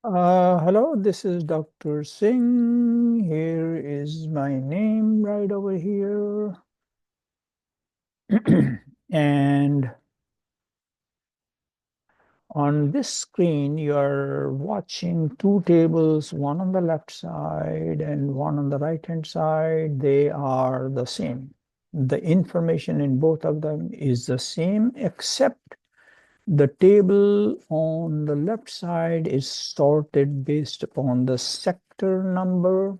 Hello, this is Dr. Singh. Here is my name right over here. And on this screen, you're watching two tables, one on the left side and one on the right-hand side. They are the same. The information in both of them is the same, except the table on the left side is sorted based upon the sector number,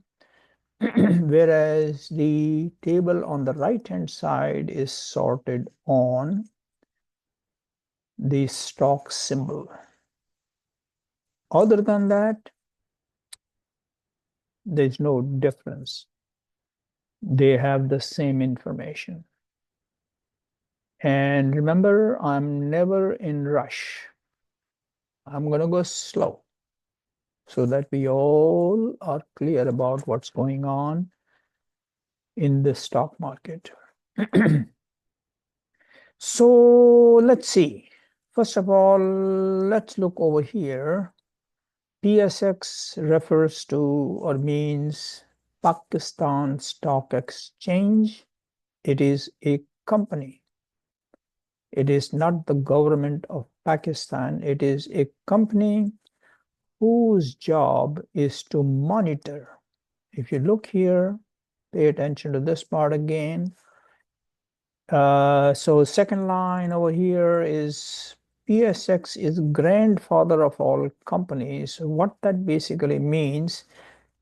whereas the table on the right-hand side is sorted on the stock symbol. Other than that, there's no difference. They have the same information. And remember, I'm never in rush. I'm going to go slow so that we all are clear about what's going on in the stock market. So let's see. First of all, let's look over here. PSX refers to or means Pakistan Stock Exchange. It is a company. It is not the government of Pakistan. It is a company whose job is to monitor. If you look here, pay attention to this part again. So second line over here is PSX is grandfather of all companies. What that basically means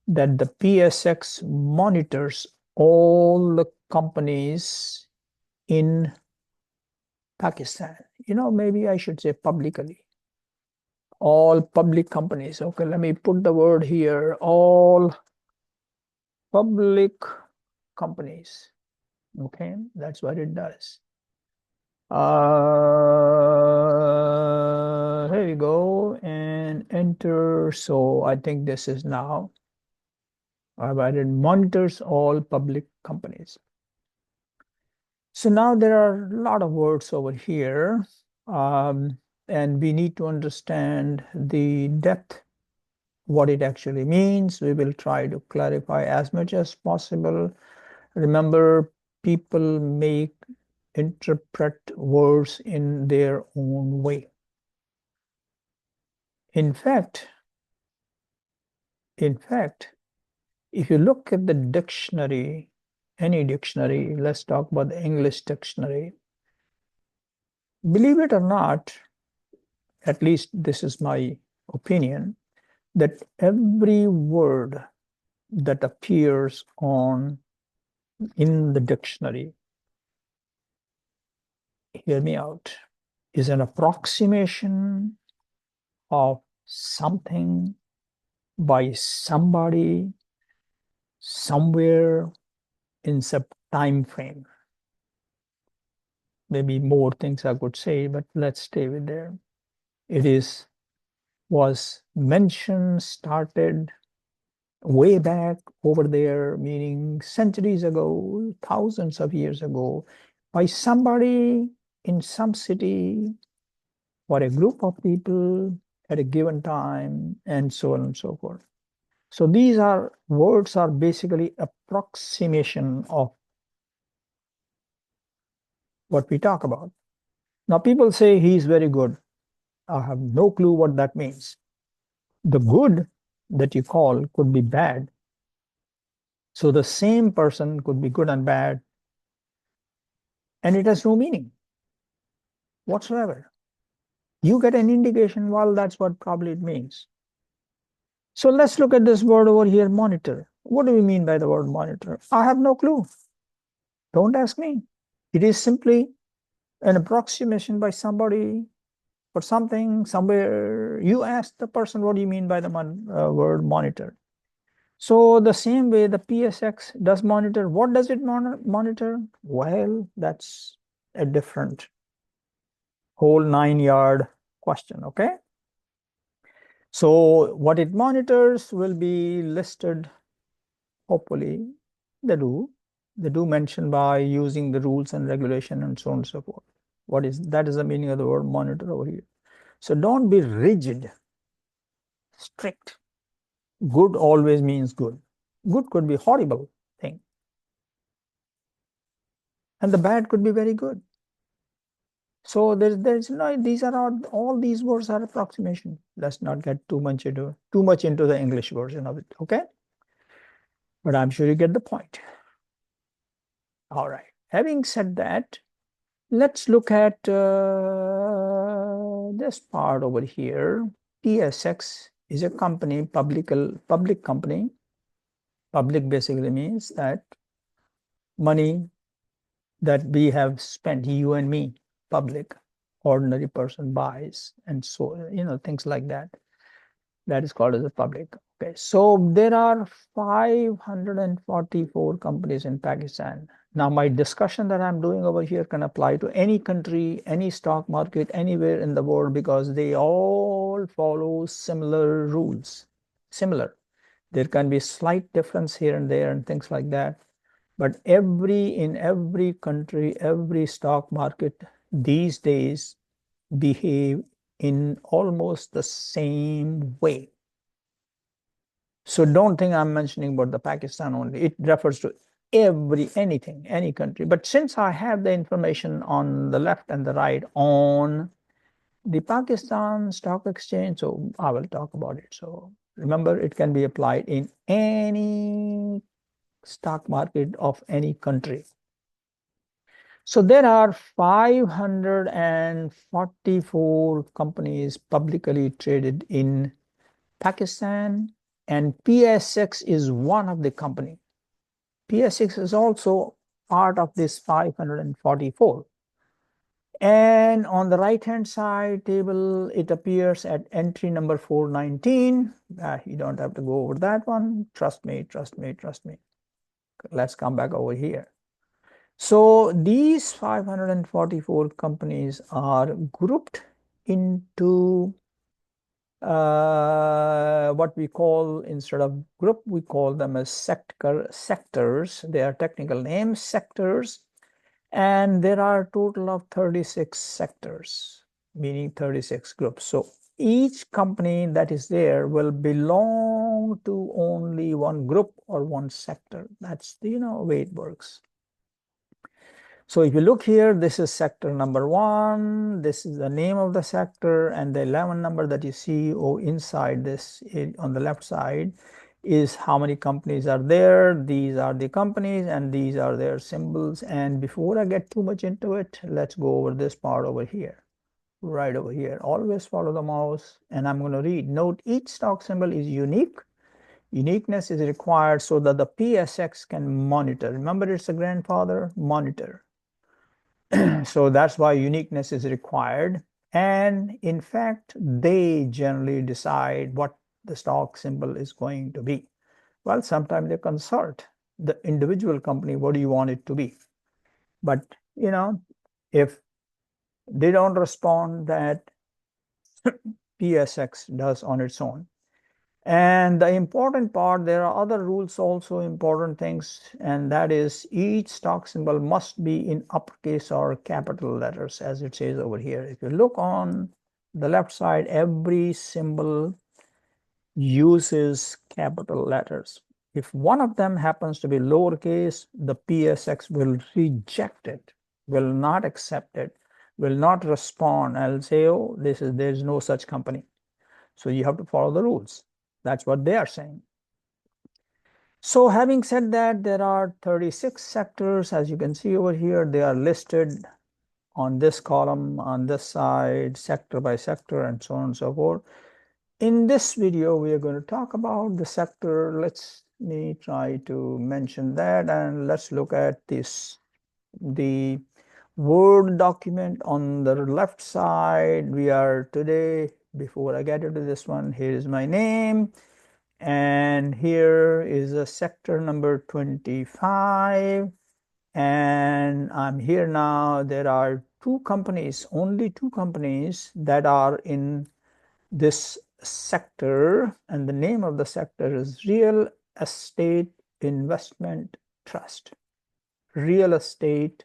that the PSX monitors all the companies in Pakistan. Maybe I should say publicly. All public companies. Okay, let me put the word here. All public companies. Okay, that's what it does. Here we go and enter. So I think this is now. I've added monitors all public companies. So now there are a lot of words over here, and we need to understand the depth, what it actually means. We will try to clarify as much as possible. Remember, people make interpret words in their own way. In fact, if you look at the dictionary, any dictionary, let's talk about the English dictionary. Believe it or not, at least this is my opinion, that every word that appears in the dictionary, hear me out, is an approximation of something by somebody somewhere in some time frame. Maybe more things I could say, but let's stay with there. It was mentioned, started way back over there, meaning centuries ago, thousands of years ago, by somebody in some city or a group of people at a given time, and so on and so forth. So these are words are basically approximation of what we talk about. Now people say he's very good. I have no clue what that means. The good that you call could be bad. So the same person could be good and bad, and it has no meaning whatsoever. You get an indication, well, that's what probably it means. So let's look at this word over here, monitor. What do we mean by the word monitor? I have no clue. Don't ask me. It is simply an approximation by somebody for something somewhere. You ask the person, what do you mean by the word monitor? So the same way the PSX does monitor, what does it monitor? Well, that's a different whole 9-yard question, okay? So what it monitors will be listed, hopefully, they do mention by using the rules and regulation and so on and so forth. That is the meaning of the word monitor over here. So don't be rigid. strict. Good always means good. Good could be horrible thing. And the bad could be very good. So there's no, these are all these words are approximation. Let's not get too much into the English version of it, okay? But I'm sure you get the point. All right. Having said that, let's look at this part over here. PSX is a company, public company. Public basically means that money that we have spent, you and me, public, ordinary person buys, and so, things like that. That is called as a public. Okay, so there are 544 companies in Pakistan. Now, my discussion that I'm doing over here can apply to any country, any stock market, anywhere in the world, because they all follow similar rules. Similar. There can be slight difference here and there and things like that. But in every country, every stock market these days behave in almost the same way. So don't think I'm mentioning about the Pakistan only. It refers to anything, any country. But since I have the information on the left and the right on the Pakistan Stock Exchange, so I will talk about it. So remember, it can be applied in any stock market of any country. So there are 544 companies publicly traded in Pakistan, and PSX is one of the company. PSX is also part of this 544. And on the right hand side table, it appears at entry number 419. You don't have to go over that one. Trust me. Let's come back over here. So these 544 companies are grouped into what we call, instead of group, we call them as sectors. They are technical names, sectors. And there are a total of 36 sectors, meaning 36 groups. So each company that is there will belong to only one group or one sector. That's the way it works. So if you look here, this is sector number 1. This is the name of the sector, and the 11 number that you see inside this on the left side is how many companies are there. These are the companies and these are their symbols. And before I get too much into it, let's go over this part over here, right over here. Always follow the mouse, and I'm going to read. Note, each stock symbol is unique. Uniqueness is required so that the PSX can monitor. Remember, it's a grandfather, monitor. So that's why uniqueness is required. And in fact, they generally decide what the stock symbol is going to be. Well, sometimes they consult the individual company, what do you want it to be? But, if they don't respond, that PSX does on its own. And the important part, there are other rules also, important things, and that is each stock symbol must be in uppercase or capital letters, as it says over here. If you look on the left side, every symbol uses capital letters. If one of them happens to be lowercase, the PSX will reject it, will not accept it, will not respond. I'll say, oh, there's no such company. So you have to follow the rules. That's what they are saying. So having said that, there are 36 sectors. As you can see over here, they are listed on this column, on this side, sector by sector, and so on and so forth. In this video, we are going to talk about the sector. Let me try to mention that, and let's look at the Word document on the left side. We are today, before I get into this one, here is my name. And here is a sector number 25. And I'm here now. There are only two companies that are in this sector. And the name of the sector is Real Estate Investment Trust. Real Estate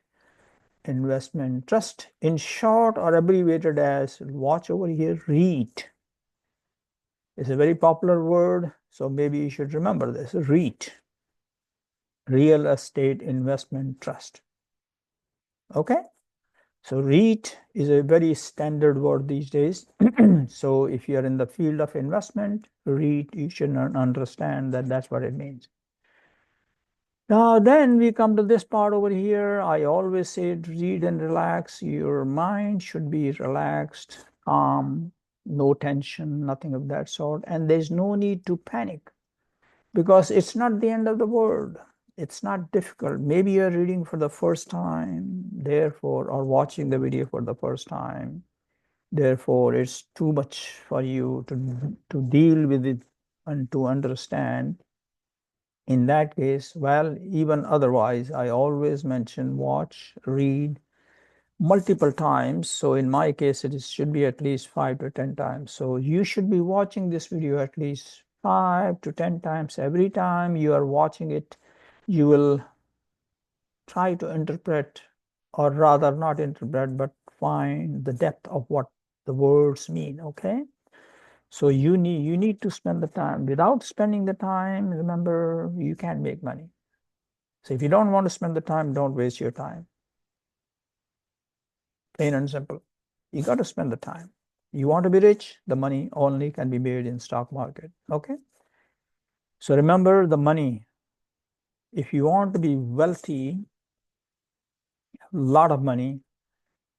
Investment Trust, in short, or abbreviated as, watch over here, REIT. It's a very popular word, so maybe you should remember this. REIT, Real Estate Investment Trust. Okay? So REIT is a very standard word these days. So if you are in the field of investment, REIT, you should understand that that's what it means. Now, then we come to this part over here. I always say read and relax. Your mind should be relaxed, calm, no tension, nothing of that sort. And there's no need to panic because it's not the end of the world. It's not difficult. Maybe you're reading for the first time, therefore, or watching the video for the first time. Therefore, it's too much for you to deal with it and to understand. In that case, well, even otherwise, I always mention watch, read multiple times. So in my case, should be at least 5 to 10 times. So you should be watching this video at least 5 to 10 times. Every time you are watching it, you will try to interpret, or rather not interpret, but find the depth of what the words mean, okay? So you need to spend the time. Without spending the time, remember, you can't make money. So if you don't want to spend the time, don't waste your time. Plain and simple. You got to spend the time. You want to be rich, the money only can be made in stock market. Okay? So remember the money. If you want to be wealthy, a lot of money,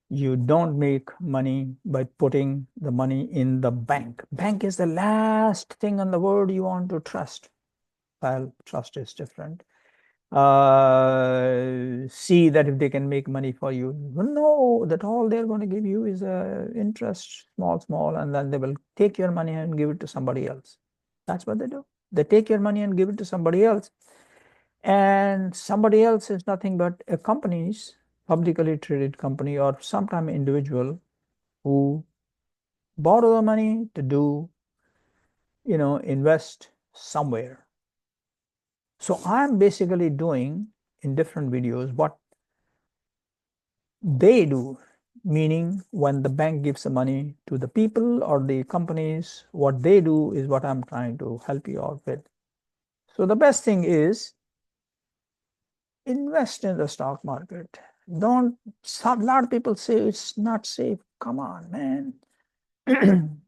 you don't make money by putting the money in the bank. Bank is the last thing on the world you want to trust. Well, trust is different. See that if they can make money for you. No, that all they're going to give you is interest, small, and then they will take your money and give it to somebody else. That's what they do. They take your money and give it to somebody else. And somebody else is nothing but a company's publicly traded company or sometime individual who borrow the money to do, invest somewhere. So I'm basically doing in different videos what they do, meaning when the bank gives the money to the people or the companies, what they do is what I'm trying to help you out with. So the best thing is invest in the stock market. Don't, a lot of people say it's not safe. Come on, man.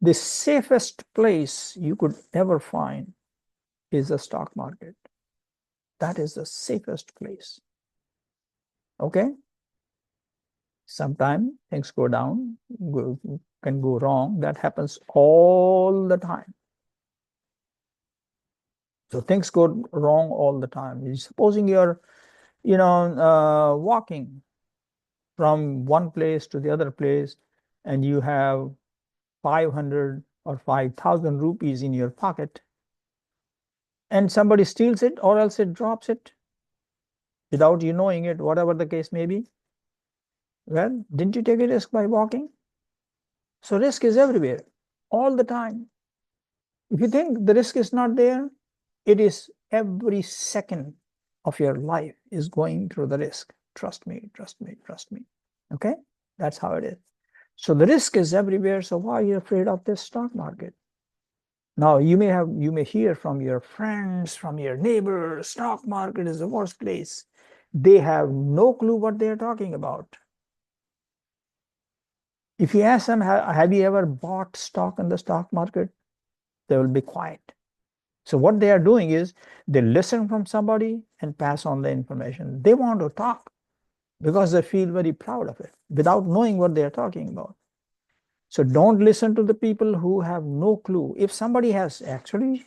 The safest place you could ever find is the stock market. That is the safest place. Okay? Sometimes things go down, can go wrong. That happens all the time. So things go wrong all the time. Supposing you're, walking from one place to the other place, and you have 500 or 5,000 rupees in your pocket, and somebody steals it, or else it drops it without you knowing it, whatever the case may be. Well, didn't you take a risk by walking? So risk is everywhere, all the time. If you think the risk is not there, it is every second of your life is going through the risk. Trust me, trust me, trust me. Okay? That's how it is. So the risk is everywhere. So why are you afraid of this stock market? Now you may hear from your friends, from your neighbors, stock market is the worst place. They have no clue what they're talking about. If you ask them, have you ever bought stock in the stock market? They will be quiet. So what they are doing is they listen from somebody and pass on the information. They want to talk because they feel very proud of it without knowing what they are talking about. So don't listen to the people who have no clue. If somebody has actually,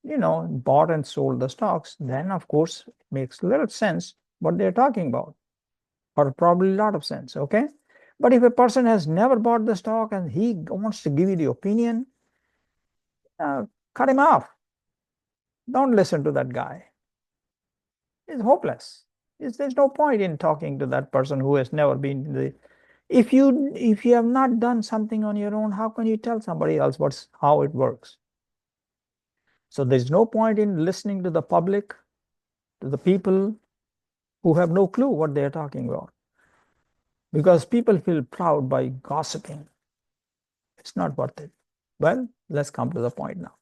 bought and sold the stocks, then of course it makes a little sense what they're talking about, or probably a lot of sense, okay? But if a person has never bought the stock and he wants to give you the opinion, cut him off. Don't listen to that guy. It's hopeless. There's no point in talking to that person who has never been in the. If you have not done something on your own, how can you tell somebody else how it works? So there's no point in listening to the public, to the people who have no clue what they're talking about, because people feel proud by gossiping. It's not worth it. Well, let's come to the point now.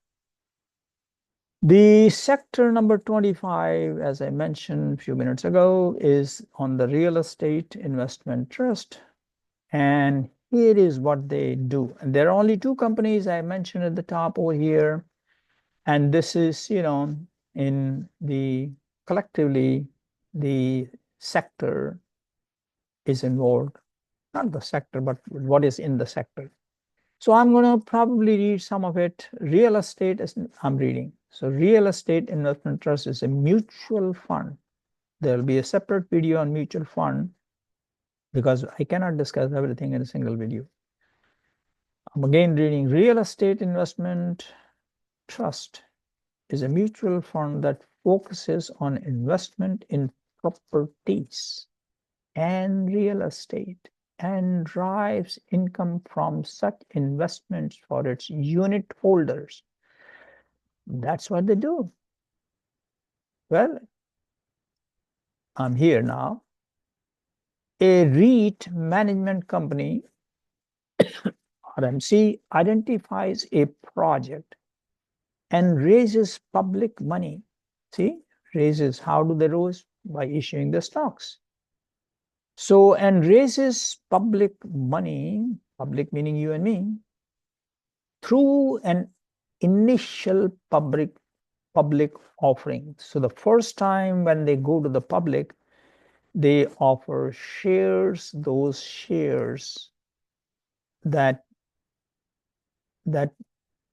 The sector number 25, as I mentioned a few minutes ago, is on the real estate investment trust. And here is what they do. And there are only two companies I mentioned at the top over here. And this is, in the collectively, the sector is involved, not the sector, but what is in the sector. So I'm going to probably read some of it. Real estate is, I'm reading. So real estate investment trust is a mutual fund. There will be a separate video on mutual fund because I cannot discuss everything in a single video. I'm again reading. Real estate investment trust is a mutual fund that focuses on investment in properties and real estate and drives income from such investments for its unit holders. That's what they do. Well, I'm here now. A REIT management company, RMC, identifies a project and raises public money. See, raises, how do they raise? By issuing the stocks. So, and raises public money, public meaning you and me, through an initial public offering. So the first time when they go to the public, they offer shares, those shares, that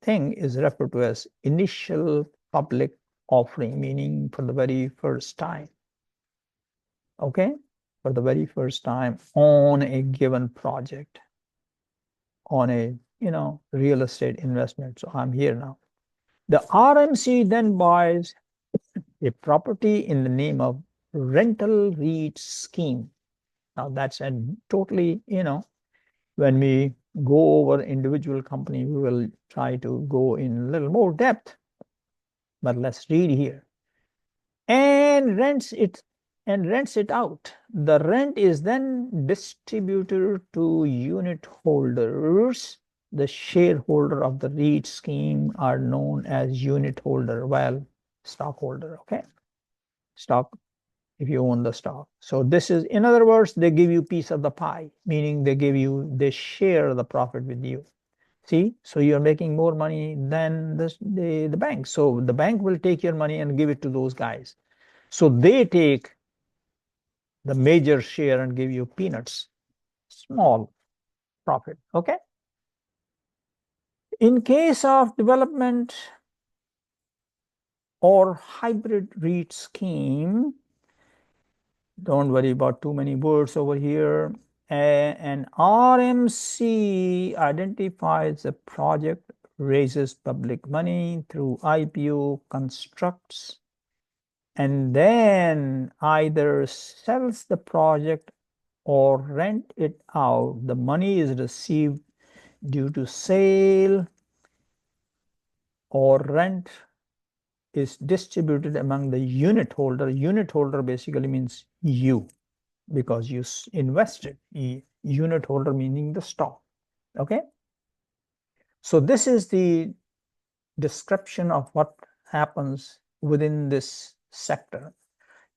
thing is referred to as initial public offering, meaning for the very first time. Okay? For the very first time on a given project, on a real estate investment. So I'm here now. The RMC then buys a property in the name of rental REIT scheme. Now that's a totally, when we go over individual company, we will try to go in a little more depth, but let's read here. And rents it out. The rent is then distributed to unit holders. The shareholder of the REIT scheme are known as unit holder, well, stockholder, okay? Stock, if you own the stock. So this is, in other words, they give you piece of the pie, meaning they share the profit with you. See, so you're making more money than the bank. So the bank will take your money and give it to those guys. So they take the major share and give you peanuts, small profit, okay? In case of development or hybrid REIT scheme, don't worry about too many words over here. An RMC identifies a project, raises public money through IPO, constructs, and then either sells the project or rent it out. The money is received due to sale or rent is distributed among the unit holder. Unit holder basically means you, because you invested. Unit holder meaning the stock. Okay. So this is the description of what happens within this sector.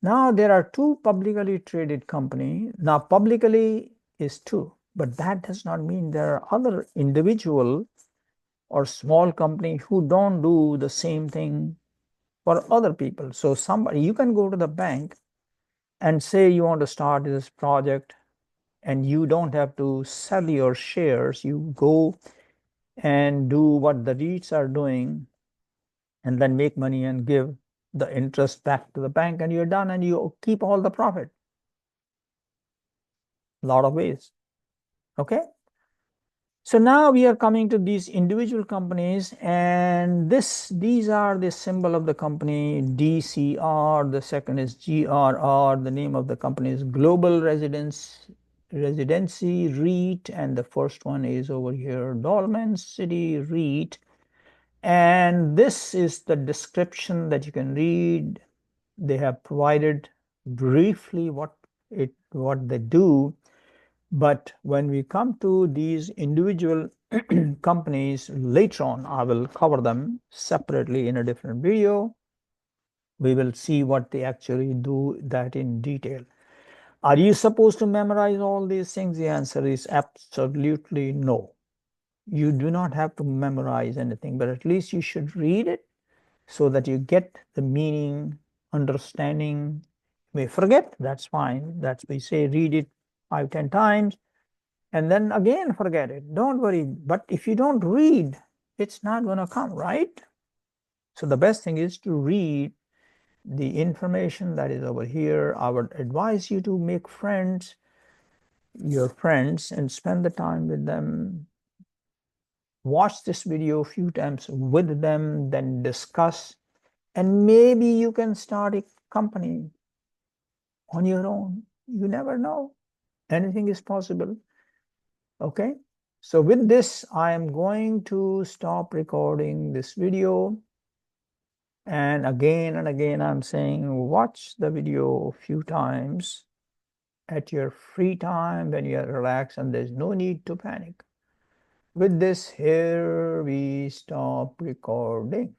Now there are two publicly traded companies. Now publicly is two, but that does not mean there are other individual or small company who don't do the same thing for other people. So somebody, you can go to the bank and say you want to start this project, and you don't have to sell your shares. You go and do what the REITs are doing and then make money and give the interest back to the bank, and you're done, and you keep all the profit. A lot of ways. Okay. So now we are coming to these individual companies, and these are the symbol of the company, DCR. The second is GRR. The name of the company is Global Residency REIT, and the first one is over here, Dolmen City REIT. And this is the description that you can read. They have provided briefly what they do. But when we come to these individual companies later on. I will cover them separately in a different video. We will see what they actually do that in detail. Are you supposed to memorize all these things? The answer is absolutely no. You do not have to memorize anything, but at least you should read it so that you get the meaning, understanding. You may forget, that's fine. That's we say read it 5, 10 times and then again forget it. Don't worry. But if you don't read, it's not going to come, right? So the best thing is to read the information that is over here. I would advise you to make friends, your friends, and spend the time with them. Watch this video a few times with them, then discuss, and maybe you can start a company on your own. You never know. Anything is possible. Okay. So with this, I am going to stop recording this video. And again, I'm saying watch the video a few times at your free time when you are relaxed and there's no need to panic. With this, here we stop recording.